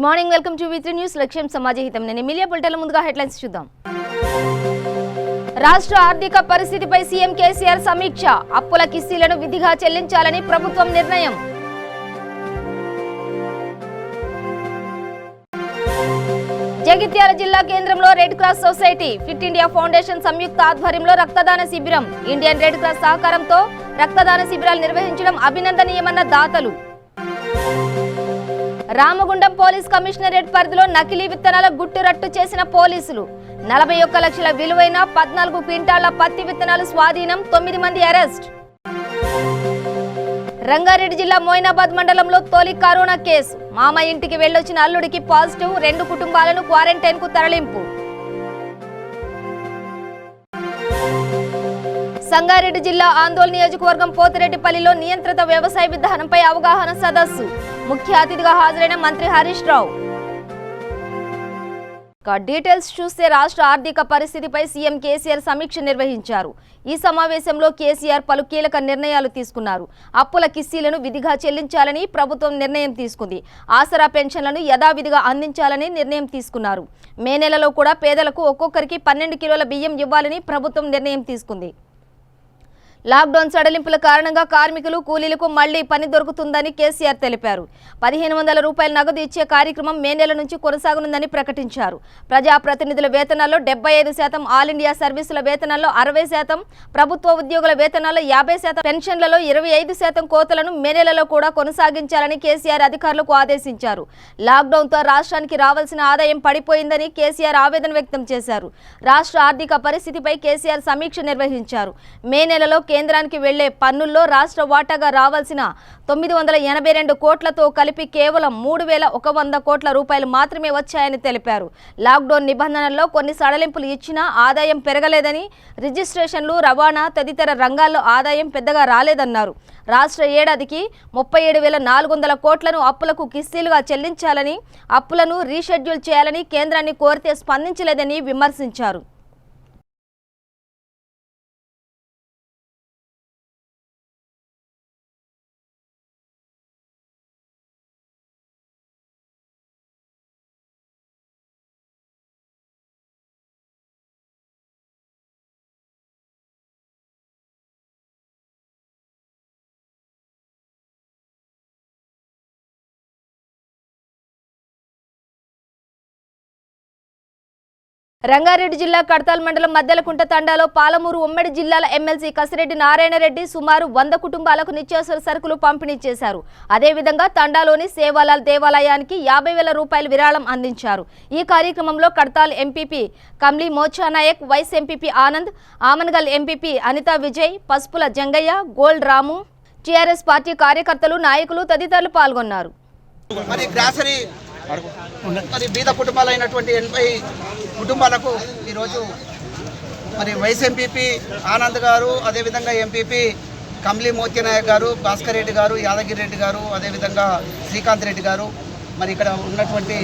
Morning welcome to V3 news లక్ష్యం సమాజహితం నేను Emilia బులెటిన్ల ముందుగా హెడ్లైన్స్ చూద్దాం. రాష్ట్ర ఆర్థిక పరిస్థితిపై సీఎం కేసీఆర్ సమీక్ష. అప్పుల కిస్తీలను విధిగా చెల్లించాలని ప్రభుత్వం నిర్ణయం. జగిత్యాల జిల్లా కేంద్రంలో red cross society fit India foundation సంయుక్త ఆధ్వర్యంలో రక్తదాన శిబిరం. ఇండియన్ రెడ్ క్రాస్ సహకారంతో రక్తదాన శిబిరాలు నిర్వహించడం అభినందనీయమన్న దాతలు. రామగుండం పోలీస్ కమిషనరేట్ పరిధిలో నకిలీ విత్తనాల గుట్టురట్టు చేసిన పోలీసులు. 41 లక్షల విలువైన 14 క్వింటాళ్ల పత్తి విత్తనాలు స్వాధీనం. 9 మంది అరెస్ట్. రంగారెడ్డి జిల్లా మోయినాబాద్ మండలంలో తొలి కరోనా కేసు. మామ ఇంటికి వెళ్లొచ్చిన అల్లుడికి పాజిటివ్. 2 కుటుంబాలను క్వారంటైన్ కు తరలింపు. సంగారెడ్డి జిల్లా ఆందోళన నియోజకవర్గం పోతిరెడ్డిపల్లిలో నియంత్రిత వ్యవసాయ విధానంపై అవగాహన సదస్సు. ముఖ్య అతిథిగా హాజరైన మంత్రి హరీష్ రావు. డీటెయిల్స్ చూస్తే రాష్ట్ర ఆర్థిక పరిస్థితిపై సీఎం కేసీఆర్ సమీక్ష నిర్వహించారు. ఈ సమావేశంలో కేసీఆర్ పలు కీలక నిర్ణయాలు తీసుకున్నారు. అప్పుల కిస్తీలను విధిగా చెల్లించాలని ప్రభుత్వం నిర్ణయం తీసుకుంది. ఆసరా పెన్షన్లను యథావిధిగా అందించాలని నిర్ణయం తీసుకున్నారు. మే నెలలో కూడా పేదలకు ఒక్కొక్కరికి 12 కిలోల బియ్యం ఇవ్వాలని ప్రభుత్వం నిర్ణయం తీసుకుంది. లాక్డౌన్ సడలింపుల కారణంగా కార్మికులు కూలీలకు మళ్లీ పని దొరుకుతుందని కేసీఆర్ తెలిపారు. 1500 రూపాయల నగదు ఇచ్చే కార్యక్రమం మే నెల నుంచి కొనసాగనుందని ప్రకటించారు. ప్రజాప్రతినిధుల వేతనాల్లో 75%, ఆల్ ఇండియా సర్వీసుల వేతనాల్లో 60%, ప్రభుత్వ ఉద్యోగుల వేతనాల్లో 50%, పెన్షన్లలో 25% కోతలను మే నెలలో కూడా కొనసాగించాలని కేసీఆర్ అధికారులకు ఆదేశించారు. లాక్డౌన్తో రాష్ట్రానికి రావాల్సిన ఆదాయం పడిపోయిందని కేసీఆర్ ఆవేదన వ్యక్తం చేశారు. రాష్ట్ర ఆర్థిక పరిస్థితిపై కేసీఆర్ సమీక్ష నిర్వహించారు. మే నెలలో కేంద్రానికి వెళ్లే పన్నుల్లో రాష్ట్ర వాటాగా రావాల్సిన 982 కోట్లతో కలిపి కేవలం 3100 కోట్ల రూపాయలు మాత్రమే వచ్చాయని తెలిపారు. లాక్డౌన్ నిబంధనల్లో కొన్ని సడలింపులు ఇచ్చినా ఆదాయం పెరగలేదని, రిజిస్ట్రేషన్లు, రవాణా తదితర రంగాల్లో ఆదాయం పెద్దగా రాలేదన్నారు. రాష్ట్ర ఏడాదికి 37,400 కోట్లను అప్పులకు కిస్తీలుగా చెల్లించాలని, అప్పులను రీషెడ్యూల్ చేయాలని కేంద్రాన్ని కోరితే స్పందించలేదని విమర్శించారు. రంగారెడ్డి జిల్లా కడతాల్ మండలం మద్దెలకుంట తండాలో పాలమూరు ఉమ్మడి జిల్లాల ఎమ్మెల్సీ కసిరెడ్డి నారాయణరెడ్డి సుమారు 100 కుటుంబాలకు నిత్యావసర సరుకులు పంపిణీ చేశారు. అదేవిధంగా తండాలోని సేవాలాల్ దేవాలయానికి 50,000 రూపాయలు విరాళం అందించారు. ఈ కార్యక్రమంలో Kadthal MPP Kamli Mocha Nayak, vice MPP Anand, Amangal MPP Anitha Vijay, Pasupula Jangaiah, gold Ramu, TRS party కార్యకర్తలు, నాయకులు తదితరులు పాల్గొన్నారు. మరి బీద కుటుంబాలైనటువంటి 80 కుటుంబాలకు ఈరోజు మరి వైస్ ఎంపీపీ ఆనంద్ గారు, అదేవిధంగా ఎంపీపీ కమ్లీ మోత్యనాయక్ గారు, భాస్కర్ రెడ్డి గారు, యాదగిరి రెడ్డి గారు, అదేవిధంగా శ్రీకాంత్ రెడ్డి గారు, మరి ఇక్కడ ఉన్నటువంటి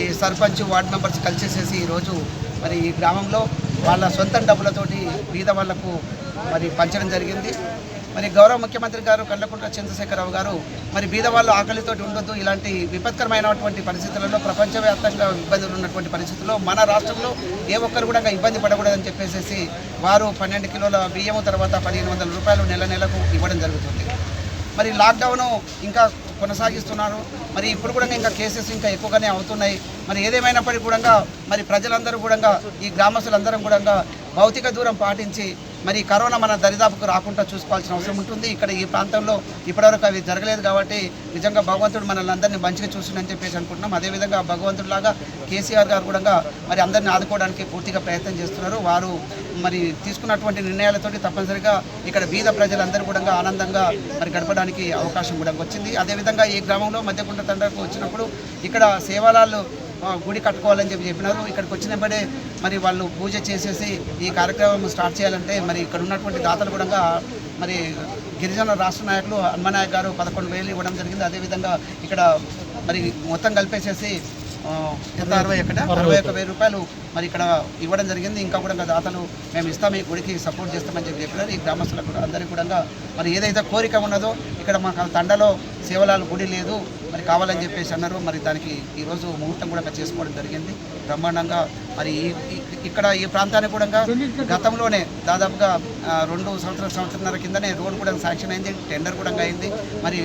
ఈ సర్పంచ్, వార్డు మెంబర్స్ కలిసేసేసి ఈరోజు మరి ఈ గ్రామంలో వాళ్ళ సొంత డబ్బులతోటి బీద వాళ్లకు మరి పంచడం జరిగింది. మరి గౌరవ ముఖ్యమంత్రి గారు కల్వకుంట్ల చంద్రశేఖరరావు గారు మరి బీద వాళ్ళు ఆకలితోటి ఉండొద్దు, ఇలాంటి విపత్కరమైనటువంటి పరిస్థితులలో, ప్రపంచవ్యాప్తంగా ఇబ్బందులు ఉన్నటువంటి పరిస్థితుల్లో మన రాష్ట్రంలో ఏ ఒక్కరు కూడా ఇబ్బంది పడకూడదని చెప్పేసి వారు 12 కిలోల బియ్యము, తర్వాత 1500 రూపాయలు నెలకు ఇవ్వడం జరుగుతుంది. మరి లాక్డౌన్ ఇంకా కొనసాగిస్తున్నారు. మరి ఇప్పుడు కూడా ఇంకా కేసెస్ ఇంకా ఎక్కువగానే అవుతున్నాయి. మరి ఏదేమైనప్పటికీ కూడా మరి ప్రజలందరూ కూడా, ఈ గ్రామస్తులందరం కూడా భౌతిక దూరం పాటించి మరి కరోనా మన దరిదాపుకు రాకుండా చూసుకోవాల్సిన అవసరం ఉంటుంది. ఇక్కడ ఈ ప్రాంతంలో ఇప్పటివరకు అవి జరగలేదు కాబట్టి నిజంగా భగవంతుడు మనల్ని అందరినీ మంచిగా చూస్తుందని చెప్పేసి అనుకుంటున్నాం. అదేవిధంగా భగవంతుడిలాగా కేసీఆర్ గారు కూడా మరి అందరినీ ఆదుకోవడానికి పూర్తిగా ప్రయత్నం చేస్తున్నారు. వారు మరి తీసుకున్నటువంటి నిర్ణయాలతోటి తప్పనిసరిగా ఇక్కడ బీద ప్రజలందరూ కూడా ఆనందంగా మరి గడపడానికి అవకాశం కూడా వచ్చింది. అదేవిధంగా ఈ గ్రామంలో మధ్యకుంట తండకు వచ్చినప్పుడు ఇక్కడ సేవాలాలు గుడి కట్టుకోవాలని చెప్పినారు. ఇక్కడికి వచ్చినప్పుడే మరి వాళ్ళు పూజ చేసేసి ఈ కార్యక్రమం స్టార్ట్ చేయాలంటే మరి ఇక్కడ ఉన్నటువంటి దాతలు కూడా మరి గిరిజన రాష్ట్ర నాయకులు హనుమనాయక్ గారు 11,000 ఇవ్వడం జరిగింది. అదేవిధంగా ఇక్కడ మరి మొత్తం కలిపేసేసి 61,000 రూపాయలు మరి ఇక్కడ ఇవ్వడం జరిగింది. ఇంకా కూడా దాతలు మేము ఇస్తాం, ఈ గుడికి సపోర్ట్ చేస్తామని చెప్పారు. ఈ గ్రామస్తులకు అందరికీ కూడా మరి ఏదైతే కోరిక ఉన్నదో, ఇక్కడ మాకు తండలో సేవలాల గుడి లేదు, మరి కావాలని చెప్పేసి అన్నారు. మరి దానికి ఈరోజు ముహూర్తం కూడా చేసుకోవడం జరిగింది బ్రహ్మాండంగా. మరి ఇక్కడ ఈ ప్రాంతానికి కూడా గతంలోనే దాదాపుగా 2 సంవత్సరాల కిందనే రోడ్డు కూడా శాంక్షన్ అయింది, టెండర్ కూడా అయింది. మరి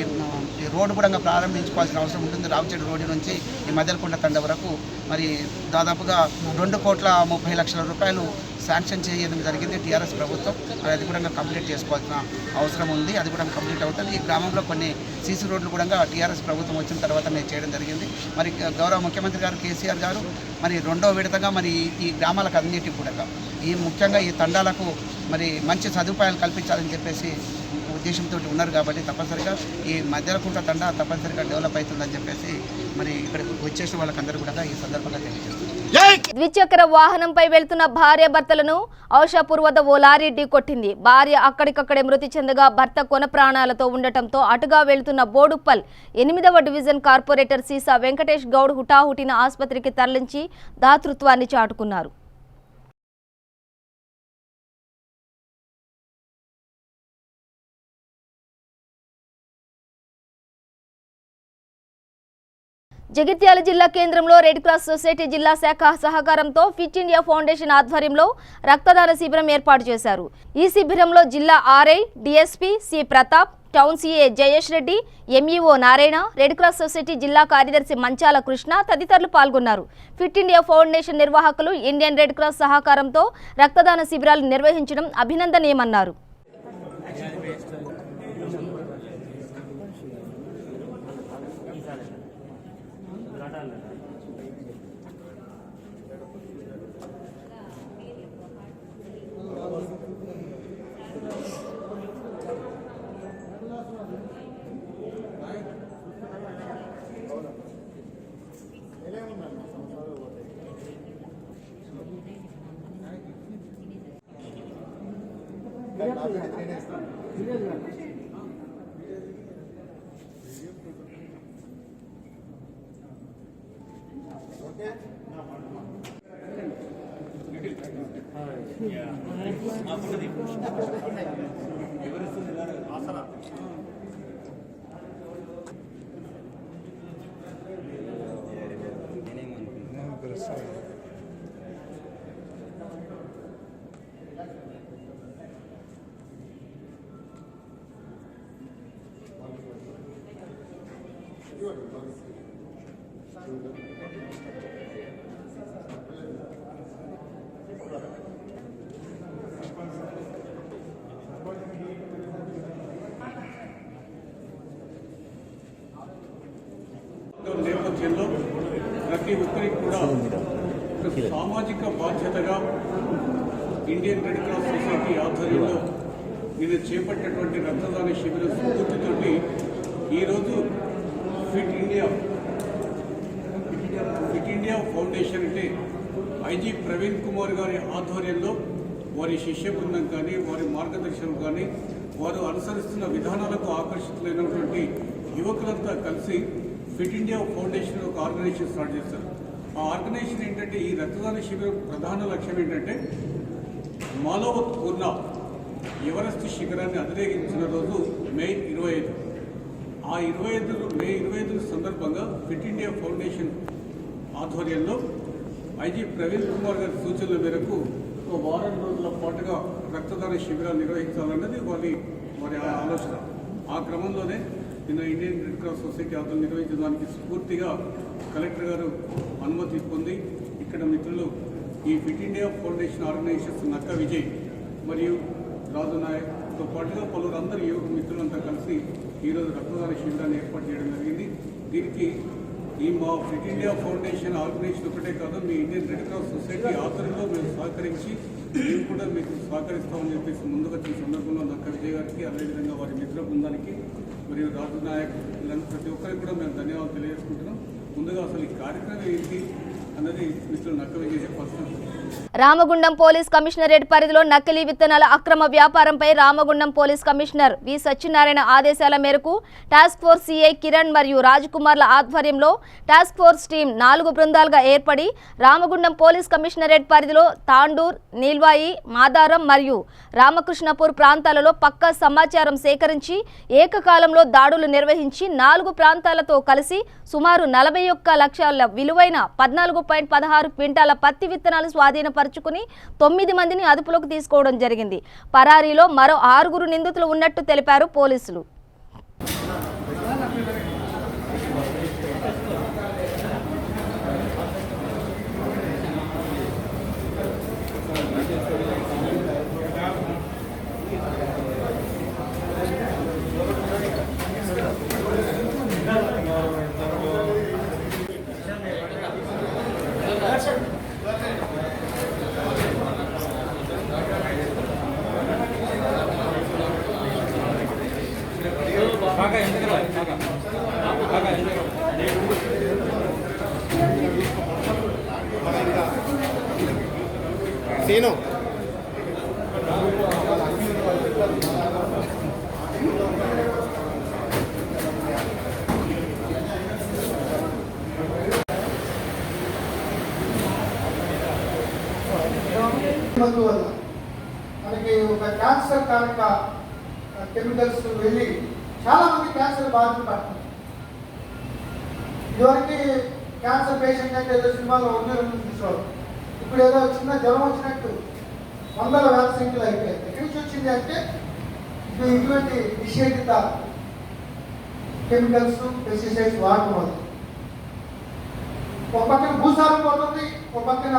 ఈ రోడ్డు కూడా ప్రారంభించుకోవాల్సిన అవసరం ఉంటుంది. రావుచెడు రోడ్డు నుంచి ఈ మద్దెలకొండ తండ వరకు మరి దాదాపుగా 2,30,00,000 రూపాయలు శాంక్షన్ చేయడం జరిగింది టీఆర్ఎస్ ప్రభుత్వం. మరి అది కూడా కంప్లీట్ చేసుకోవాల్సిన అవసరం ఉంది. అది కూడా కంప్లీట్ అవుతుంది. ఈ గ్రామంలో కొన్ని సీసీ రోడ్లు కూడా టీఆర్ఎస్ ప్రభుత్వం వచ్చిన తర్వాత నేను చేయడం జరిగింది. మరి గౌరవ ముఖ్యమంత్రి గారు కేసీఆర్ గారు మరి 2వ విడతగా మరి ఈ గ్రామాలకు అన్నిటికీ కూడా ముఖ్యంగా ఈ తండాలకు మరి మంచి సదుపాయాలు కల్పించాలని చెప్పేసి ఉద్దేశంతో ఉన్నారు. కాబట్టి తప్పనిసరిగా ఈ మద్దెలకుంట తండా తప్పనిసరిగా డెవలప్ అవుతుందని చెప్పేసి మరి ఇక్కడికి వచ్చేసిన వాళ్ళకందరూ కూడా ఈ సందర్భంగా తెలియజేస్తున్నారు. ద్విచక్ర వాహనంపై వెళ్తున్న భార్య భర్తలను ఔషాపూర్ వద్ద ఓ లారీ ఢీకొట్టింది. భార్య అక్కడికక్కడే మృతి చెందగా భర్త కొన ప్రాణాలతో ఉండటంతో అటుగా వెళ్తున్న బోడుప్పల్ 8వ డివిజన్ కార్పొరేటర్ సీసా వెంకటేష్ గౌడ్ హుటాహుటిన ఆసుపత్రికి తరలించి దాతృత్వాన్ని చాటుకున్నారు. జగిత్యాల జిల్లా కేంద్రంలో రెడ్ క్రాస్ సొసైటీ జిల్లా శాఖ సహకారంతో ఫిట్ ఇండియా ఫౌండేషన్ ఆధ్వర్యంలో రక్తదాన శిబిరం ఏర్పాటు చేశారు. ఈ శిబిరంలో జిల్లా RI, DSP C Pratap, town CA Jayesh Reddy, MEO Narayana, red cross society జిల్లా కార్యదర్శి మంచాల కృష్ణ తదితరులు పాల్గొన్నారు. ఫిట్ ఇండియా ఫౌండేషన్ నిర్వాహకులు ఇండియన్ రెడ్ క్రాస్ సహకారంతో రక్తదాన శిబిరాలు నిర్వహించడం అభినందనీయమన్నారు. నేపథ్యంలో ప్రతి ఒక్కరికి కూడా సామాజిక బాధ్యతగా ఇండియన్ రెడ్ క్రాస్ సొసైటీ ఆధ్వర్యంలో ఇది చేపట్టినటువంటి రక్తదాన శిబిరం స్ఫూర్తితోటి ఈరోజు ఫిట్ ఇండియా ఫౌండేషన్ అంటే ఐజీ ప్రవీణ్ కుమార్ గారి ఆధ్వర్యంలో వారి శిష్య బృందం కానీ వారి మార్గదర్శనం కానీ వారు అనుసరిస్తున్న విధానాలకు ఆకర్షితులైనటువంటి యువకులంతా కలిసి ఫిట్ ఇండియా ఫౌండేషన్ ఒక ఆర్గనైజేషన్ స్టార్ట్ చేస్తారు. ఆ ఆర్గనైజేషన్ ఏంటంటే ఈ రక్తదాన శిబిరం ప్రధాన లక్ష్యం ఏంటంటే మాలోవత్ పూర్ణ ఎవరెస్ట్ శిఖరాన్ని అధిరోహించిన రోజు మే 25. ఆ మే 25 సందర్భంగా ఫిట్ ఇండియా ఫౌండేషన్ ఆధ్వర్యంలో ఐజీ ప్రవీణ్ కుమార్ గారి సూచనల మేరకు ఒక వారం రోజుల పాటుగా రక్తదాన శిబిరాలు నిర్వహించాలన్నది వారి ఆలోచన. ఆ క్రమంలోనే నిన్న ఇండియన్ రెడ్ క్రాస్ సొసైటీ ఆధ్వర్యంలో నిర్వహించడానికి స్ఫూర్తిగా కలెక్టర్ గారు అనుమతి పొంది ఇక్కడ మిత్రులు ఈ ఫిట్ ఇండియా ఫౌండేషన్ ఆర్గనైజేషన్స్ నక్క విజయ్ మరియు రాజు నాయక్తో పాటుగా పలువురు అందరు యువక మిత్రులంతా కలిసి ఈరోజు రక్తదాన శిబిరాన్ని ఏర్పాటు చేయడం జరిగింది. దీనికి మా ఫిట్ ఇండియా ఫౌండేషన్ ఆర్గనైజేషన్ ఒకటే కాదు, మీ ఇండియన్ రెడ్ క్రాస్ సొసైటీ ఆధ్వర్యంలో మేము సహకరించి మేము కూడా మీకు సహకరిస్తామని చెప్పేసి ముందుగా ఈ సందర్భంలో నక్క విజయ్ గారికి, అదేవిధంగా వారి మిత్ర బృందానికి మరియు రాజు నాయక్ ప్రతి ఒక్కరికి కూడా మేము ధన్యవాదాలు తెలియజేసుకుంటున్నాం. ముందుగా అసలు ఈ కార్యక్రమం ఏంటి అన్నది మిత్రులు నక్క విజయ్ చెప్పాల్సిన రామగుండం పోలీస్ కమిషనరేట్ పరిధిలో నకిలీ విత్తనాల అక్రమ వ్యాపారంపై రామగుండం పోలీస్ కమిషనర్ వి సత్యనారాయణ ఆదేశాల మేరకు టాస్క్ ఫోర్స్ సిఐ కిరణ్ మరియు రాజ్ కుమార్ల ఆధ్వర్యంలో టాస్క్ ఫోర్స్ టీం 4 బృందాలుగా ఏర్పడి రామగుండం పోలీస్ కమిషనరేట్ పరిధిలో తాండూర్, నీల్వాయి, మాదారం మరియు రామకృష్ణపూర్ ప్రాంతాలలో పక్కా సమాచారం సేకరించి ఏకకాలంలో దాడులు నిర్వహించి 4 ప్రాంతాలతో కలిసి సుమారు 41 లక్షల విలువైన 14.16 క్వింటాల పత్తి విత్తనాలు స్వాధీనపరుచుకుని 9 మందిని అదుపులోకి తీసుకోవడం జరిగింది. పరారీలో మరో 6 నిందితులు ఉన్నట్టు తెలిపారు పోలీసులు. సీను మందు వల్ల మనకి ఒక క్యాన్సర్ కారక కెమికల్స్ వెళ్ళి చాలా మంది క్యాన్సర్ బాధలు పడుతుంది. ఇదివరకు క్యాన్సర్ పేషెంట్ అంటే ఏదో సినిమాలో 1-2 చూసేవారు. ఇప్పుడు ఏదో చిన్న జ్వరం వచ్చినట్టు 100,000 సంఖ్యలు అయిపోయాయి. ఎక్కడి నుంచి వచ్చింది అంటే ఇటువంటి నిషేధిత కెమికల్స్, పెస్టిసైడ్స్ వాడటం వల్ల ఒక పక్కన భూసారం పోతుంది, ఒక పక్కన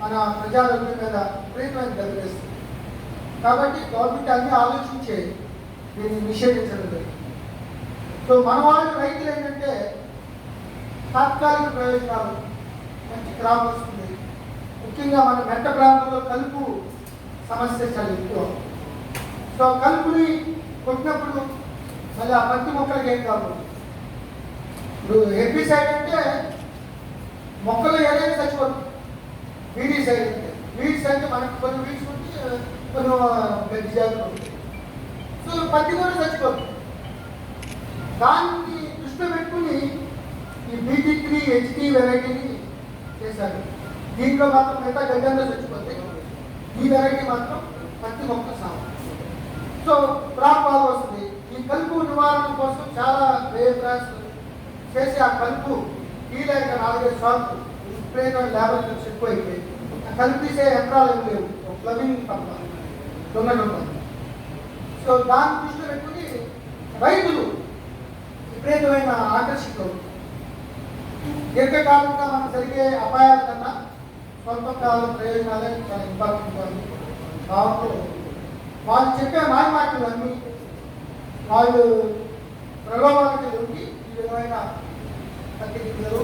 మన ప్రజారోగ్యం మీద విపరీతమైన దెబ్బతీస్తుంది. కాబట్టి గవర్నమెంట్ అన్ని ఆలోచించే దీన్ని నిషేధించడం జరిగింది. సో మన వాళ్ళు రైతులు ఏంటంటే తాత్కాలిక ప్రయోజనాలు, మంచి క్రాప్ వస్తుంది. ముఖ్యంగా మన మెట్ట ప్రాంతంలో కలుపు సమస్య చాలా ఎక్కువ. సో కలుపుని కొట్టినప్పుడు మళ్ళీ ఆ పత్తి మొక్కలకి ఏం కావాలి. ఇప్పుడు హెర్బిసైడ్ అంటే మొక్కలు ఏదైనా చచ్చిపోతుంది. వీడిసైడ్ అంటే వీడ్స్ అంటే మనకి కొన్ని వీడ్స్ ఉంటే కొన్ని గడ్డి జాతులు ఉంటాయి. సో పత్తి కూడా చచ్చిపోతుంది. దాన్ని దృష్టిలో పెట్టుకుని ఈ BT3 HT వెరైటీని చేశారు. దీంట్లో మాత్రం మిగతా గడ్డంలో చచ్చిపోతే ఈ వెరైటీ మాత్రం పత్తి మొక్క సాగు. సో క్రాప్ బాగా వస్తుంది. ఈ కలుపు నివారణ కోసం చాలా వ్యయ ప్రయాసాలు చేసి ఆ కలుపు వీలైన 4-5 సార్లు విపరీతమైన ల్యాబొరేటరీస్ ఎక్కువ అయిపోయి ఆ కలుపు తీసే యంత్రాలు ఏమి లేవు, ప్లవింగ్ తప్ప దొంగ. సో దాన్ని దృష్టిలో పెట్టుకుని రైతులు విపరీతమైన ఆకర్షితులు. దీర్ఘకాలంగా మనకు జరిగే అపాయాల కన్నా స్వల్ప కాల ప్రయోజనాలే చాలా ఇంపార్టెంట్. కాబట్టి వాళ్ళు చెప్పే మాటలు అన్నీ వాళ్ళు ప్రలోభాలకి దొరికి ఈ విధమైన పత్రికలు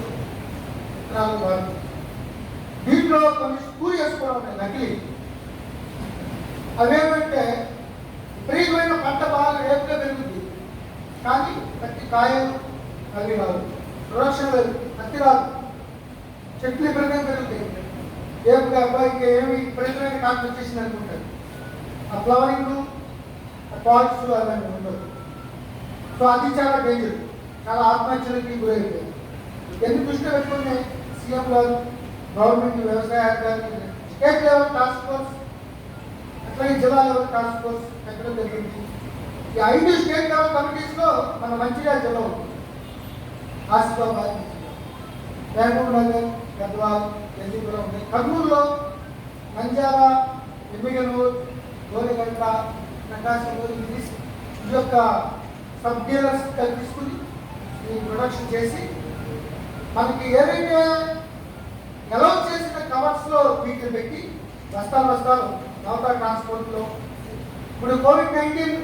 వాడు. దీంట్లో కొన్ని స్కూరియస్ కూడా ఉన్నాయి నకిలీ. అవేమంటే విపరీతమైన పంట బాగా రేపుగా పెరుగుతుంది, కానీ పత్తి కాయలు అవి రాదు, ప్రొడక్షన్ లేదు, పత్తి రాదు, చెట్లు విపరీతంగా పెరుగుతాయి. రేపుగా అబ్బాయికి ఏమి విపరీతమైన కాంతి వచ్చేసింది అనుకుంటారు. ఆ ఫ్లవరింగ్, ఆ పాట్స్ అవన్నీ ఉండదు. సో అది చాలా డేంజర్, చాలా ఆత్మహత్యలకి గురైపోయింది. ఎందుకు దృష్టిలో పెట్టుకుని సీఎం గారు, గవర్నమెంట్, వ్యవసాయ అధికారులు, స్టేట్ లెవెల్ టాస్క్ ఫోర్స్, అట్లాగే జిల్లా లెవెల్ టాస్క్ ఫోర్స్ పెట్టడం జరిగింది. ఈ 5 స్టేట్ లెవెల్ కమిటీస్లో మన మంచిర్యాల జిల్లా ఉంది, ఆసిఫాబాద్, మహబూబ్ నగర్, గద్వాల్, ఎల్జీపురం ఉన్నాయి. కర్నూలులో నంద్యాల, ఎమ్మిగనూరు, గోరిగంట, ప్రకాశంలో ఈ యొక్క సబ్ డీలర్స్ తీసుకుని ఈ ప్రొడక్షన్ చేసి మనకి ఏదైతే అలౌ చేసిన కవర్స్లో వీటిని పెట్టి బస్తాలు నౌకా ట్రాన్స్పోర్ట్లో ఇప్పుడు COVID-19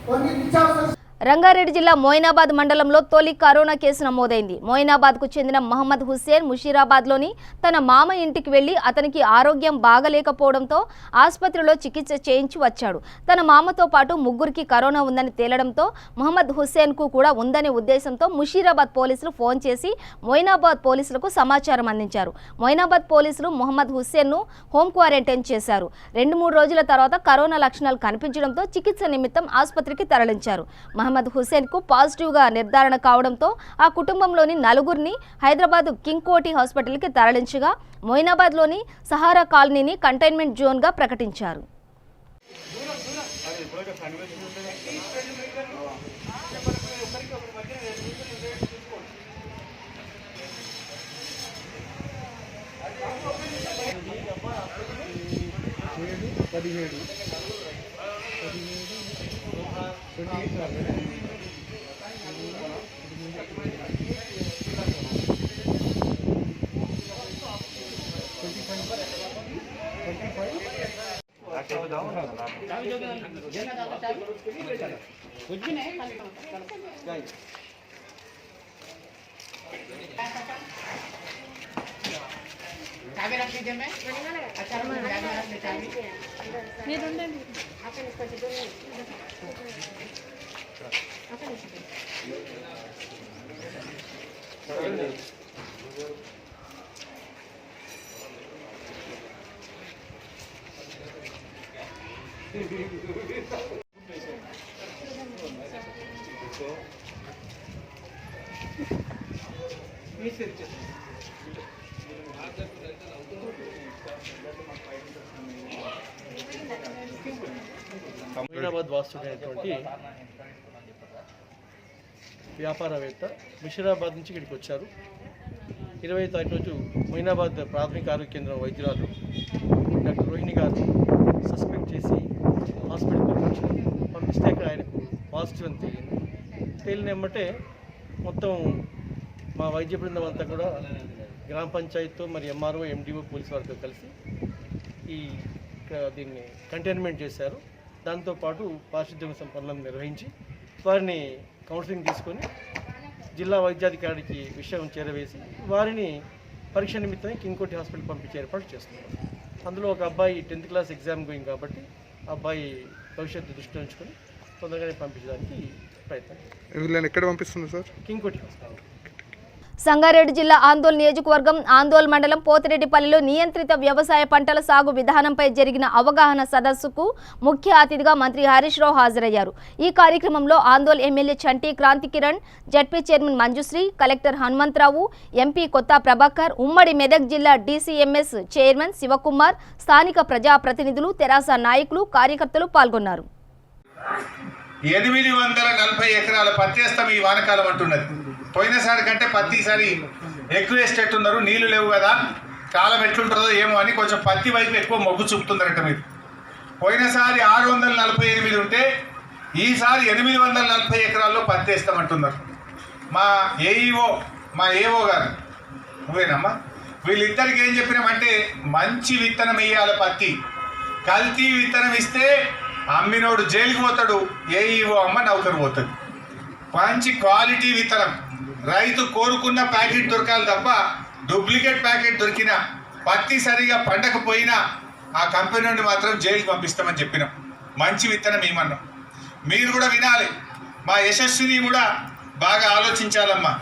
కొన్ని నిత్యావసర రంగారెడ్డి జిల్లా మోయినాబాద్ మండలంలో తొలి కరోనా కేసు నమోదైంది. మోయినాబాద్కు చెందిన మహమ్మద్ హుస్సేన్ ముషీరాబాద్లోని తన మామ ఇంటికి వెళ్లి అతనికి ఆరోగ్యం బాగలేకపోవడంతో ఆసుపత్రిలో చికిత్స చేయించి వచ్చాడు. తన మామతో పాటు ముగ్గురికి కరోనా ఉందని తేలడంతో మహమ్మద్ హుస్సేన్కు కూడా ఉందనే ఉద్దేశంతో ముషీరాబాద్ పోలీసులు ఫోన్ చేసి మోయినాబాద్ పోలీసులకు సమాచారం అందించారు. మోయినాబాద్ పోలీసులు మహమ్మద్ హుస్సేన్ను హోమ్ క్వారంటైన్ చేశారు. 2-3 రోజుల తర్వాత కరోనా లక్షణాలు కనిపించడంతో చికిత్స నిమిత్తం ఆసుపత్రికి తరలించారు. మహమ్మద్ హుస్సేన్కు పాజిటివ్గా నిర్ధారణ కావడంతో ఆ కుటుంబంలోని 4గురిని హైదరాబాద్ కింగ్ కోటి హాస్పిటల్కి తరలించగా మోయినాబాద్లోని సహారా కాలనీని కంటైన్మెంట్ జోన్గా ప్రకటించారు. మొయినాబాద్ వాస్తుడైనటువంటి వ్యాపారవేత్త ముషీరాబాద్ నుంచి ఇక్కడికి వచ్చారు. 20వ తారీఖు రోజు మొయినాబాద్ ప్రాథమిక ఆరోగ్య కేంద్రం వైద్యురాలు డాక్టర్ రోహిణి గారు సస్పెక్ట్ చేసి హాస్పిటల్ పంపిస్తే అక్కడ ఆయనకు పాజిటివ్ అని తేలినెమ్మటే మొత్తం మా వైద్య బృందం అంతా కూడా గ్రామ పంచాయతీతో మరి ఎంఆర్ఓ ఎండిఓ పోలీసు వారితో కలిసి దీన్ని కంటైన్మెంట్ చేశారు. దాంతోపాటు పారిశుద్ధ్య పనులను నిర్వహించి వారిని కౌన్సిలింగ్ తీసుకొని జిల్లా వైద్యాధికారికి విషయం చేరవేసి వారిని పరీక్ష నిమిత్తమే కింగ్ కోటి హాస్పిటల్ పంపించే ఏర్పాటు చేస్తున్నారు. అందులో ఒక అబ్బాయి 10th క్లాస్ ఎగ్జామ్ గోయింగ్ కాబట్టి ఆ అబ్బాయి భవిష్యత్తు దృష్టిలో ఉంచుకొని తొందరగానే పంపించడానికి ప్రయత్నం. ఎక్కడ పంపిస్తున్నారు సార్? కింగ్ కోటి హాస్పిటల్. సంగారెడ్డి జిల్లా ఆందోళన నియోజకవర్గం ఆందోళన మండలం పోతిరెడ్డిపల్లిలో నియంత్రిత వ్యవసాయ పంటల సాగు విధానంపై జరిగిన అవగాహన సదస్సుకు ముఖ్య అతిథిగా మంత్రి హరీష్ రావు హాజరయ్యారు. ఈ కార్యక్రమంలో ఆందోళన MLA Chanti Kranthi Kiran, ZP chairman Manjusri, collector Hanumantha Rao, MP Kotha Prabhakar, ఉమ్మడి మెదక్ జిల్లా డీసీఎంఎస్ చైర్మన్ శివకుమార్, స్థానిక ప్రజాప్రతినిధులు, తెరాస నాయకులు, కార్యకర్తలు పాల్గొన్నారు. 840 ఎకరాల పత్తి వేస్తాం ఈ వానకాలం అంటున్నది. పోయినసారి కంటే పత్తి ఈసారి ఎక్కువ వేసేటట్టున్నారు. నీళ్లు లేవు కదా, కాలం ఎట్లుంటుందో ఏమో అని కొంచెం పత్తి వైపు ఎక్కువ మొగ్గు చూపుతుందరట. మీరు పోయినసారి 648 ఉంటే ఈసారి 840 ఎకరాల్లో పత్తి వేస్తామంటున్నారు. మా ఏఓ గారు నువ్వేనమ్మా, వీళ్ళిద్దరికి ఏం చెప్పినామంటే మంచి విత్తనం వేయాలి. పత్తి కల్తీ విత్తనం ఇస్తే అమ్మినోడు జైలుకి పోతాడు, ఏఈఓ అమ్మ నౌకరు పోతుంది. మంచి క్వాలిటీ విత్తనం రైతు కోరుకున్న ప్యాకెట్ దొరకాలి తప్ప డూప్లికేట్ ప్యాకెట్ దొరికినా పత్తి సరిగా పండకపోయినా ఆ కంపెనీ నుండి మాత్రం జైలుకి పంపిస్తామని చెప్పినాం. మంచి విత్తనం ఏమన్నాం. మీరు కూడా వినాలి, మా యశస్విని కూడా బాగా ఆలోచించాలమ్మా.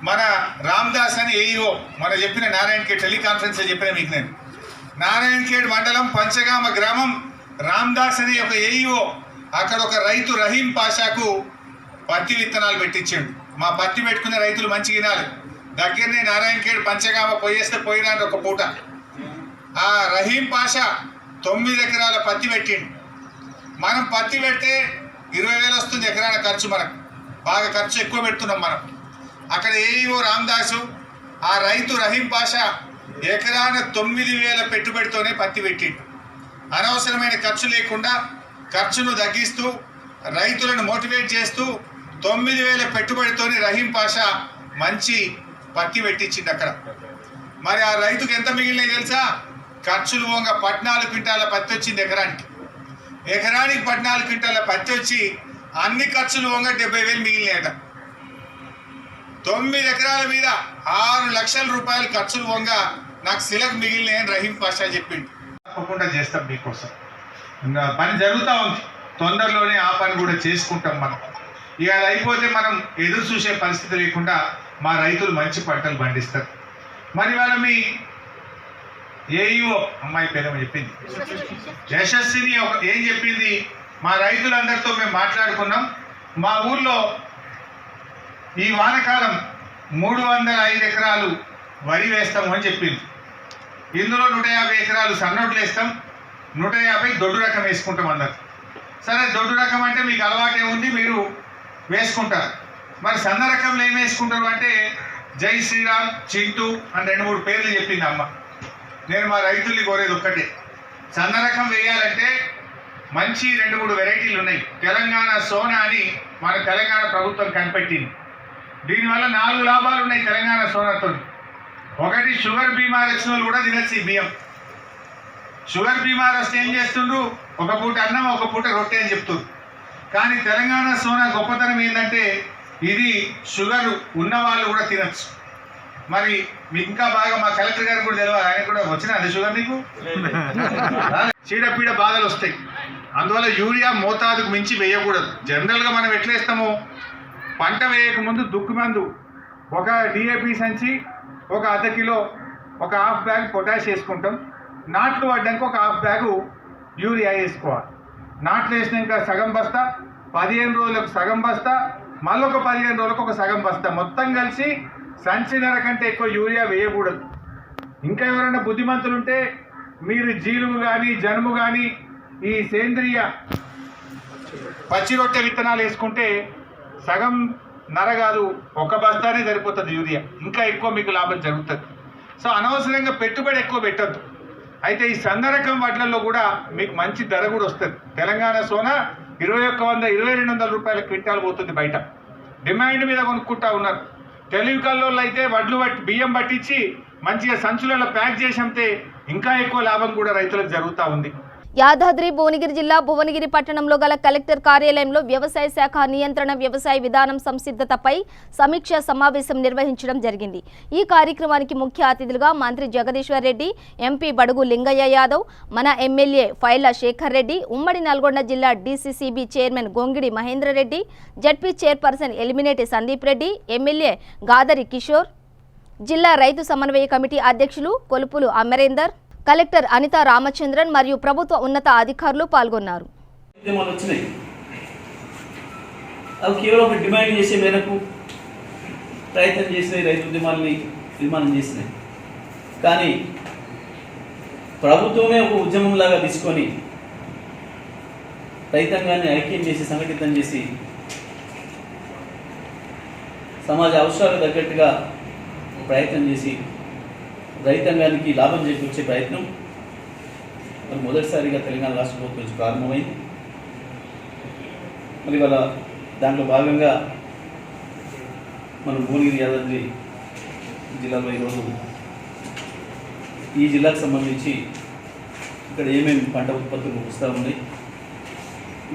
మన రామ్దాస్ అని ఏఈఓ మన చెప్పిన నారాయణఖేడ్ టెలికాన్ఫరెన్స్లో చెప్పిన మీకు నేను నారాయణఖేడ్ మండలం పంచగామ గ్రామం రామ్దాస్ అనే ఒక ఏఈఓ అక్కడ ఒక రైతు రహీం పాషాకు పత్తి విత్తనాలు పెట్టించాడు. మా పత్తి పెట్టుకునే రైతులు మంచిగా వినాలి. దగ్గరనే నారాయణఖేడ్ పంచగామ పోయేస్తే పోయినాడు ఒక పూట. ఆ రహీం పాషా 9 ఎకరాల పత్తి పెట్టిండు. మనం పత్తి పెడితే 20,000 వస్తుంది ఎకరాల ఖర్చు. మనకు బాగా ఖర్చు ఎక్కువ పెడుతున్నాం మనం. అక్కడ ఏఈఓ రామ్దాసు ఆ రైతు రహీం పాషా ఎకరాన 9,000 పెట్టుబడితోనే పత్తి పెట్టిండు. అనవసరమైన ఖర్చు లేకుండా ఖర్చును తగ్గిస్తూ రైతులను మోటివేట్ చేస్తూ 9,000 పెట్టుబడితోని రహీం పాషా మంచి పత్తి పెట్టించింది అక్కడ. మరి ఆ రైతుకు ఎంత మిగిలినాయి తెలుసా? ఖర్చులు పోగా 14 క్వింటాల పత్తి వచ్చింది ఎకరానికి. 14 క్వింటాల పత్తి వచ్చి అన్ని ఖర్చులు వంగ 70,000 మిగిలినాయట. 9 ఎకరాల మీద 6 లక్షల రూపాయలు ఖర్చులు వంగ నాకు సిలక్ మిగిలినాయని రహీం పాషా చెప్పిండు. తప్పకుండా చేస్తాం మీకోసం. పని జరుగుతూ ఉంది, తొందరలోనే ఆ పని కూడా చేసుకుంటాం మనం. ఇక అది అయిపోతే మనం ఎదురు చూసే పరిస్థితి లేకుండా మా రైతులు మంచి పంటలు పండిస్తారు. మరి వాళ్ళ మీ ఏఈఓ అమ్మాయి పేరు చెప్పింది, యశస్విని ఏం చెప్పింది, మా రైతులందరితో మేము మాట్లాడుకున్నాం, మా ఊర్లో ఈ వానకాలం 305 ఎకరాలు వరి వేస్తాము అని చెప్పింది. ఇందులో 150 ఎకరాలు సన్నోట్లు వేస్తాం, 150 దొడ్డు రకం వేసుకుంటాం అన్నారు. సరే, దొడ్డు రకం అంటే మీకు అలవాటే ఉంది, మీరు వేసుకుంటారు. మరి సన్న రకంలో ఏం వేసుకుంటారు అంటే జై శ్రీరామ్, చింటూ అని 2-3 పేర్లు చెప్పింది అమ్మ. నేను మా రైతుల్ని కోరేది ఒక్కటే, సన్న రకం వేయాలంటే మంచి 2-3 వెరైటీలు ఉన్నాయి. తెలంగాణ సోనా అని మన తెలంగాణ ప్రభుత్వం కనిపెట్టింది. దీనివల్ల 4 లాభాలు ఉన్నాయి తెలంగాణ సోనాతో. ఒకటి, షుగర్ బీమార్ వచ్చిన వాళ్ళు కూడా తినచ్చు ఈ బియ్యం. షుగర్ బీమార్ వస్తే ఏం చేస్తుండ్రు, ఒక పూట అన్నం ఒక పూట రొట్టె అని చెప్తుండ్రు. కానీ తెలంగాణ సోనా గొప్పతనం ఏంటంటే ఇది షుగర్ ఉన్న వాళ్ళు కూడా తినచ్చు. మరి మీకు ఇంకా బాగా మా కలెక్టర్ గారు కూడా తెలియాలి, ఆయన కూడా వచ్చినా అదే షుగర్ మీకు చీడపీడ బాధలు వస్తాయి. అందువల్ల యూరియా మోతాదుకు మించి వేయకూడదు. జనరల్గా మనం ఎట్లా వేస్తామో, పంట వేయకముందు దుక్కు ఒక డిఏపి సంచి, ఒక ½ కిలో, ఒక ½ బ్యాగ్ పొటాష్ వేసుకుంటాం. నాట్లు పడ్డాక ఒక ½ బ్యాగు యూరియా వేసుకోవాలి. నాట్లు వేసినాక సగం బస్తా, 15 రోజులకు సగం బస్తా, మళ్ళీ ఒక 15 రోజులకు ఒక సగం బస్తా, మొత్తం కలిసి సంచిన్నర కంటే ఎక్కువ యూరియా వేయకూడదు. ఇంకా ఎవరైనా బుద్ధిమంతులు ఉంటే మీరు జీలుగు కానీ జనుము కానీ ఈ సేంద్రియ పచ్చి రొట్టె విత్తనాలు వేసుకుంటే సగం నర కాదు, ఒక బస్తానే సరిపోతుంది యూరియా, ఇంకా ఎక్కువ మీకు లాభం జరుగుతుంది. సో అనవసరంగా పెట్టుబడి ఎక్కువ పెట్టద్దు. అయితే ఈ సన్న రకం వడ్లలో కూడా మీకు మంచి ధర కూడా వస్తుంది. తెలంగాణ సోనా 2100-2200 రూపాయల క్వింటాల్ పోతుంది బయట. డిమాండ్ మీద కొనుక్కుంటా ఉన్నారు. తెలివి కల్లోళ్ళు అయితే వడ్లు బియ్యం పట్టించి మంచిగా సంచులలో ప్యాక్ చేసి అమ్మితే ఇంకా ఎక్కువ లాభం కూడా రైతులకు జరుగుతూ ఉంది. యాదాద్రి భువనగిరి జిల్లా భువనగిరి పట్టణంలో గల కలెక్టర్ కార్యాలయంలో వ్యవసాయ శాఖ నియంత్రణ వ్యవసాయ విధానం సంసిద్ధతపై సమీక్షా సమావేశం నిర్వహించడం జరిగింది. ఈ కార్యక్రమానికి ముఖ్య అతిథులుగా మంత్రి జగదీశ్వర్ రెడ్డి, ఎంపీ బడుగు లింగయ్య యాదవ్, మన ఎమ్మెల్యే ఫైళ్ల శేఖర్ రెడ్డి, ఉమ్మడి నల్గొండ జిల్లా DCCB chairman Gongidi Mahendra Reddy, ZP chairperson Elimineti Sandeep Reddy, MLA Gadari Kishore, జిల్లా రైతు సమన్వయ కమిటీ అధ్యక్షులు కొలుపులు అమరేందర్, కలెక్టర్ అనితా రామచంద్రన్ మరియు ప్రభుత్వ ఉన్నత అధికారులు పాల్గొన్నారు. అవి కేవలం ఒక డిమాండ్ చేసే మేరకు ప్రయత్నం చేసినాయి, రైతు ఉద్యమాల్ని నిర్మాణం చేసినాయి. కానీ ప్రభుత్వమే ఒక ఉద్యమంలాగా తీసుకొని రైతాంగాన్ని ఐక్యం చేసి సంఘటితం చేసి సమాజ అవసరాలకు తగ్గట్టుగా ప్రయత్నం చేసి రైతాంగానికి లాభం చేకూర్చే ప్రయత్నం మరి మొదటిసారిగా తెలంగాణ రాష్ట్ర ప్రభుత్వం నుంచి ప్రారంభమైంది. మరి వాళ్ళ దాంట్లో భాగంగా మనం భువనగిరి యాదాద్రి జిల్లాలో ఈరోజు ఈ జిల్లాకు సంబంధించి ఇక్కడ ఏమేమి పంట ఉత్పత్తులు వస్తూ ఉన్నాయి,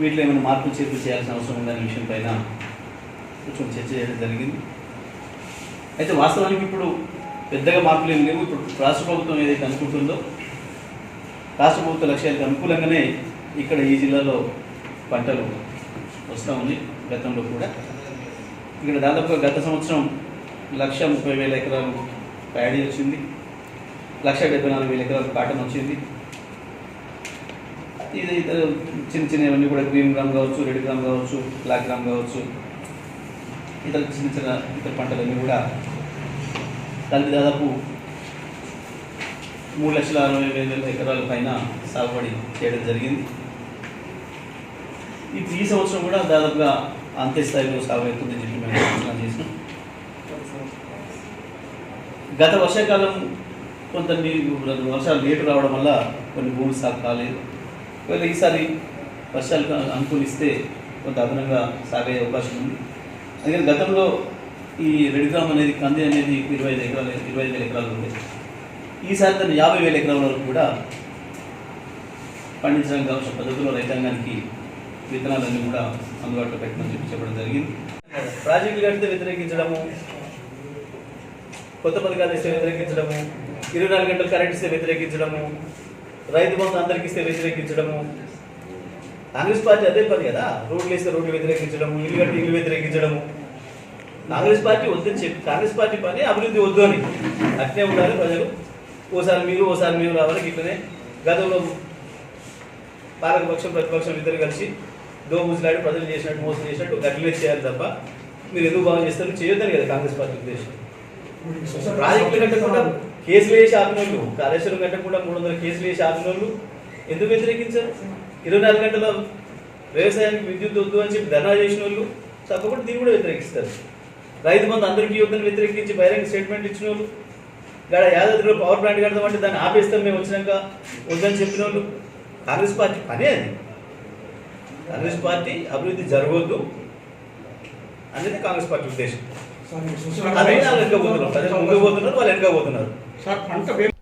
వీటిలో ఏమైనా మార్పులు చేర్పులు చేయాల్సిన అవసరం ఉందనే విషయం పైన కొంచెం చర్చ చేయడం జరిగింది. అయితే వాస్తవానికి ఇప్పుడు పెద్దగా మార్పులు ఏం లేవు. ఇప్పుడు రాష్ట్ర ప్రభుత్వం ఏదైతే అనుకుంటుందో రాష్ట్ర ప్రభుత్వ లక్ష్యాలకు అనుకూలంగానే ఇక్కడ ఈ జిల్లాలో పంటలు వస్తూ ఉన్నాయి. గతంలో కూడా ఇక్కడ దాదాపుగా గత సంవత్సరం 130,000 ఎకరాలు ప్యాడీ వచ్చింది, 174,000 ఎకరాలు కాటన్ వచ్చింది. ఇది ఇతర చిన్న చిన్నవన్నీ కూడా గ్రీన్ గ్రామ్ కావచ్చు, రెడ్ గ్రామ్ కావచ్చు, బ్లాక్ గ్రామ్ కావచ్చు, ఇతర ఇతర పంటలన్నీ కూడా కలిపి దాదాపు 3,60,000 ఎకరాల పైన సాగుబడి చేయడం జరిగింది. ఈ సంవత్సరం కూడా దాదాపుగా అంతే స్థాయిలో సాగు అవుతుందని చెప్పి మేము అంచనా చేసినాం. గత వర్షాకాలం కొంత వర్షాలు లేటు రావడం వల్ల కొన్ని భూమి సాగు కాలేదు. ఒకవేళ ఈసారి వర్షాలు అనుకూలిస్తే కొంత అదనంగా సాగే అవకాశం ఉంది. అందుకని గతంలో ఈ రెడ్ గ్రామ్ అనేది కంది అనేది 25,000 ఎకరాలు ఉంది. ఈసారి దాన్ని 50,000 ఎకరాల వరకు కూడా పండించడానికి కావాల్సిన పద్ధతిలో రైతాంగానికి విత్తనాలన్నీ కూడా అందుబాటులో పెట్టమని చెప్పడం జరిగింది. ప్రాజెక్టులు కడితే వ్యతిరేకించడము, కొత్త పథకాలు ఇస్తే వ్యతిరేకించడము, 24 గంటలు కరెంట్ ఇస్తే వ్యతిరేకించడము, రైతు బంధు అందరికి ఇస్తే వ్యతిరేకించడము. కాంగ్రెస్ పార్టీ అదే పని కదా, రోడ్లు వేస్తే రోడ్లు వ్యతిరేకించడము, ఇల్లు కట్టి ఇల్లు వ్యతిరేకించడము. కాంగ్రెస్ పార్టీ వద్దని చెప్పి కాంగ్రెస్ పార్టీ పని అభివృద్ధి వద్దు అని అట్నే ఉండాలి ప్రజలు. ఓసారి మీరు రావాలి. ఇట్లనే గతంలో పాలకపక్షం ప్రతిపక్షం ఇద్దరు కలిసి దోబుజులాడి ప్రజలు చేసినట్టు మోసం చేసినట్టు గట్లే చేయాలి తప్ప మీరు ఎందుకు బాగా చేస్తారు చేయొద్దని కదా కాంగ్రెస్ పార్టీ ఉద్దేశం. ప్రాజెక్టులు కట్టకుండా కేసులు వేసి ఆపిన వాళ్ళు, కాళేశ్వరం కట్టకుండా 300 కేసులు వేసి ఆపిన వాళ్ళు ఎందుకు వ్యతిరేకించారు? 24 గంటల వ్యవసాయానికి విద్యుత్ వద్దు అని చెప్పి ధర్నా చేసిన వాళ్ళు తప్పకుండా దీన్ని కూడా వ్యతిరేకిస్తారు. రైతు బంధు అందరికీ వద్దని వ్యతిరేకించి బహిరంగ స్టేట్మెంట్ ఇచ్చిన వాళ్ళు, ఇక్కడ యాదాద్రిలో పవర్ ప్లాంట్ కడదామంటే దాన్ని ఆపేస్తాం మేము వచ్చినాక వద్దని చెప్పిన వాళ్ళు. కాంగ్రెస్ పార్టీ పనే అది. కాంగ్రెస్ పార్టీ అభివృద్ధి జరగవద్దు అనేది కాంగ్రెస్ పార్టీ ఉద్దేశం. అదే వాళ్ళు వెనుక పోతున్నారు, ప్రజలు ముందుకు పోతున్నారు, వాళ్ళు వెనుక పోతున్నారు.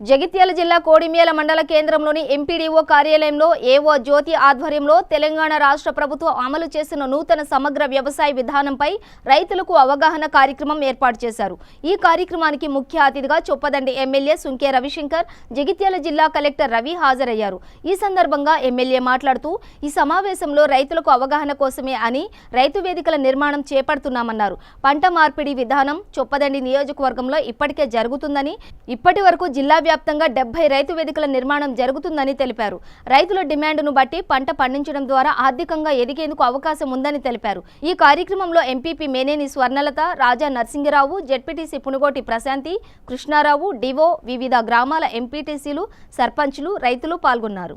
జగిత్యాల జిల్లా కోడిమేల మండల కేంద్రంలోని ఎంపీడీఓ కార్యాలయంలో ఏవో జ్యోతి ఆధ్వర్యంలో తెలంగాణ రాష్ట్ర ప్రభుత్వం అమలు చేసిన నూతన సమగ్ర వ్యవసాయ విధానంపై రైతులకు అవగాహన కార్యక్రమం ఏర్పాటు చేశారు. ఈ కార్యక్రమానికి ముఖ్య అతిథిగా చొప్పదండి ఎమ్మెల్యే సుంకే రవిశంకర్, జగిత్యాల జిల్లా కలెక్టర్ రవి హాజరయ్యారు. ఈ సందర్భంగా ఎమ్మెల్యే మాట్లాడుతూ ఈ సమావేశంలో రైతులకు అవగాహన కోసమే అని రైతు వేదికల నిర్మాణం చేపడుతున్నామన్నారు. పంట మార్పిడి విధానం చొప్పదండి నియోజకవర్గంలో ఇప్పటికే జరుగుతుందని, ఇప్పటి వరకు జిల్లా వ్యాప్తంగా 70 రైతు వేదికల నిర్మాణం జరుగుతుందని తెలిపారు. రైతుల డిమాండ్ను బట్టి పంట పండించడం ద్వారా ఆర్థికంగా ఎదిగేందుకు అవకాశం ఉందని తెలిపారు. ఈ కార్యక్రమంలో ఎంపీపీ మేనేని స్వర్ణలత, రాజా నర్సింగరావు, జెడ్పీటీసీ పునుగోటి ప్రశాంతి, కృష్ణారావు, డివో, వివిధ గ్రామాల ఎంపీటీసీలు, సర్పంచ్లు, రైతులు పాల్గొన్నారు.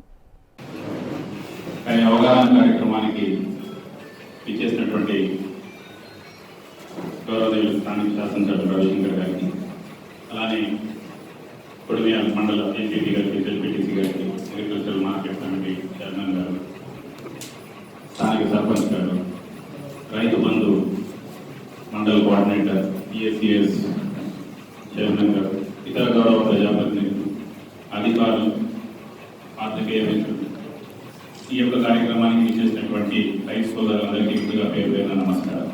అలానే కొడిమేల మండల ఎంపీపీ గారికి, జెడ్పీటీసీ గారికి, అగ్రికల్చర్ మార్కెట్ కమిటీ చైర్మన్ గారు, స్థానిక సర్పంచ్ గారు, రైతు బంధు మండల కోఆర్డినేటర్, ఈఎస్సిఎస్ చైర్మన్ గారు, ఇతర గౌరవ ప్రజాప్రతినిధులు, అధికారులు, పాత్రికేయ మిత్రులు, ఈ యొక్క కార్యక్రమానికి ఇచ్చేసినటువంటి రైతు సోదరులందరికీ ముందుగా పేరు పేరున నమస్కారం.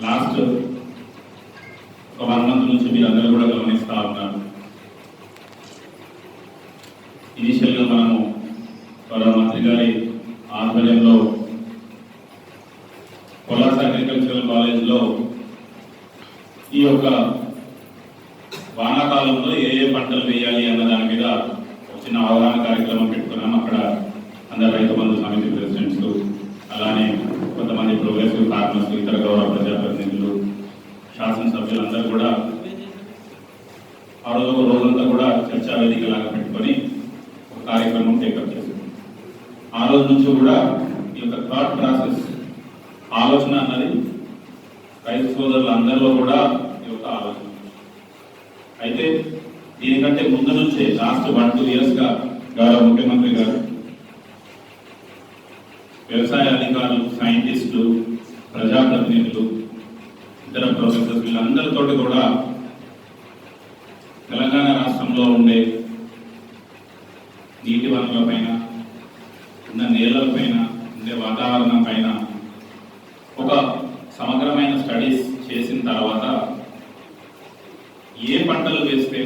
లాస్ట్ ఒక 1 month నుంచి మీరు అందరూ కూడా గమనిస్తూ ఉన్నారు. ఇనిషియల్గా మనము గౌరవ మంత్రి గారి ఆధ్వర్యంలో కొలాస్ అగ్రికల్చరల్ కాలేజ్లో ఈ యొక్క వానాకాలంలో ఏ పంటలు వేయాలి అన్న దాని మీద ఒక చిన్న అవగాహన కార్యక్రమం పెట్టుకున్నాము. అక్కడ అందరు రైతు బంధు సమితి ప్రెసిడెంట్స్, అలానే కొంతమంది ప్రోగ్రెసివ్ ఫార్మర్స్, ఇతర గౌరవ ప్రజాప్రతినిధులు, శాసనసభ్యులందరూ కూడా ఆ రోజంతా కూడా చర్చా వేదిక లాగా పెట్టుకొని ఒక కార్యక్రమం టేకప్ చేశారు. ఆ రోజు నుంచి కూడా ఈ యొక్క థాట్ ప్రాసెస్, ఆలోచన అన్నది రైతు సోదరులు అందరిలో కూడా ఈ యొక్క ఆలోచన. అయితే దీనికంటే ముందు నుంచే లాస్ట్ 1-2 yearsగా గౌరవ ముఖ్యమంత్రి గారు వ్యవసాయ అధికారులు, సైంటిస్టులు, ప్రజాప్రతినిధులు, ఇతర ప్రొఫెసర్స్ వీళ్ళందరితో కూడా తెలంగాణ రాష్ట్రంలో ఉండే నీటి వనరుల పైన, ఉన్న నేలల పైన, ఉండే వాతావరణం పైన ఒక సమగ్రమైన స్టడీస్ చేసిన తర్వాత ఏ పంటలు వేస్తే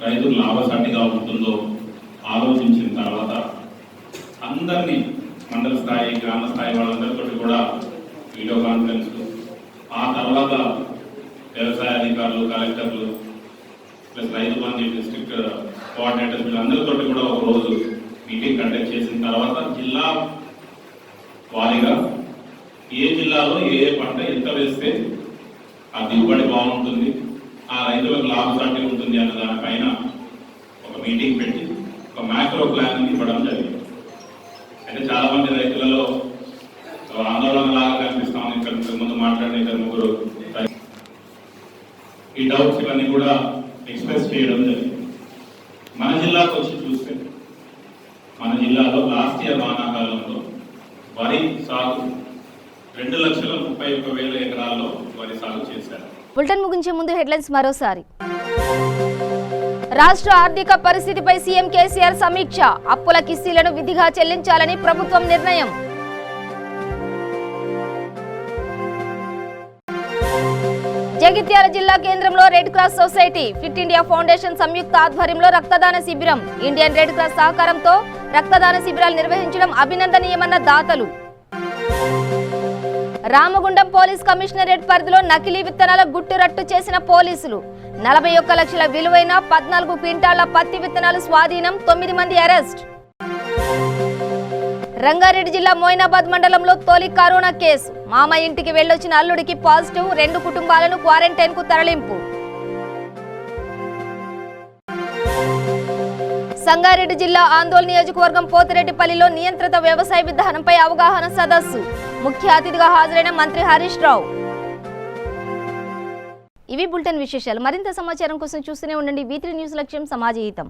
రైతులు లాభసాటిగా ఉంటుందో ఆలోచించిన తర్వాత అందరినీ మండల స్థాయి, గ్రామ స్థాయి వాళ్ళందరితో కూడా వీడియో కాన్ఫరెన్స్, ఆ తర్వాత వ్యవసాయ అధికారులు, కలెక్టర్లు plus Rythu Bandhu district coordinators వీళ్ళందరితో కూడా ఒక రోజు మీటింగ్ కండక్ట్ చేసిన తర్వాత జిల్లా వారీగా ఏ జిల్లాలో ఏ పంట ఎంత వేస్తే ఆ దిగుబడి బాగుంటుంది, ఆ రైతులకు లాభసాటి ఉంటుంది అన్న దానిపైన ఒక మీటింగ్ పెట్టి ఒక మ్యాక్రో ప్లాన్ ఇవ్వడం జరిగింది. అయితే చాలా మంది రైతులలో ఆందోళన లాగా కనిపిస్తా ఉంది. ఇక్కడ ముందు మాట్లాడిన 2-3 ఈ డౌట్స్ ఇవన్నీ కూడా ఎక్స్ప్రెస్ చేయడం జరిగింది. మన జిల్లాకు వచ్చి చూస్తే మన జిల్లాలో లాస్ట్ ఇయర్ వానాకాలంలో వరి సాగు 2,31,000 ఎకరాల్లో వరి సాగు చేశారు. బులెటిన్ ముగించే ముందు హెడ్లైన్స్ మరోసారి. రాష్ట్ర ఆర్థిక పరిస్థితిపై సీఎం కేసీఆర్ సమీక్ష. అప్పుల కిస్తీలను విధిగా చెల్లించాలని ప్రభుత్వం నిర్ణయం. జగిత్యాల జిల్లా కేంద్రంలో red cross society, fit India foundation సంయుక్త ఆధ్వర్యంలో రక్తదాన శిబిరం. ఇండియన్ రెడ్ క్రాస్ సహకారంతో రక్తదాన శిబిరాలు నిర్వహించడం అభినందనీయమన్న దాతలు. రామగుండం పోలీస్ కమిషనరేట్ పరిధిలో నకిలీ విత్తనాల గుట్టు రట్టు చేసిన పోలీసులు. 41 లక్షల విలువైన 14 క్వింటాళ్ల పత్తి విత్తనాలు స్వాధీనం. 9 మంది అరెస్ట్. రంగారెడ్డి జిల్లా మోయినాబాద్ మండలంలో తొలి కరోనా కేసు. మామ ఇంటికి వెళ్లొచ్చిన అల్లుడికి పాజిటివ్. 2 కుటుంబాలను క్వారంటైన్ కు తరలింపు. సంగారెడ్డి జిల్లా ఆందోళన నియోజకవర్గం పోతిరెడ్డిపల్లిలో నియంత్రిత వ్యవసాయ విధానంపై అవగాహన సదస్సు. ముఖ్య అతిథిగా హాజరైన మంత్రి హరీష్ రావు. ఇవి బులెటిన్ విశేషాలు. మరింత సమాచారం కోసం చూస్తూనే ఉండండి V3 న్యూస్. లక్ష్యం సమాజ హితం.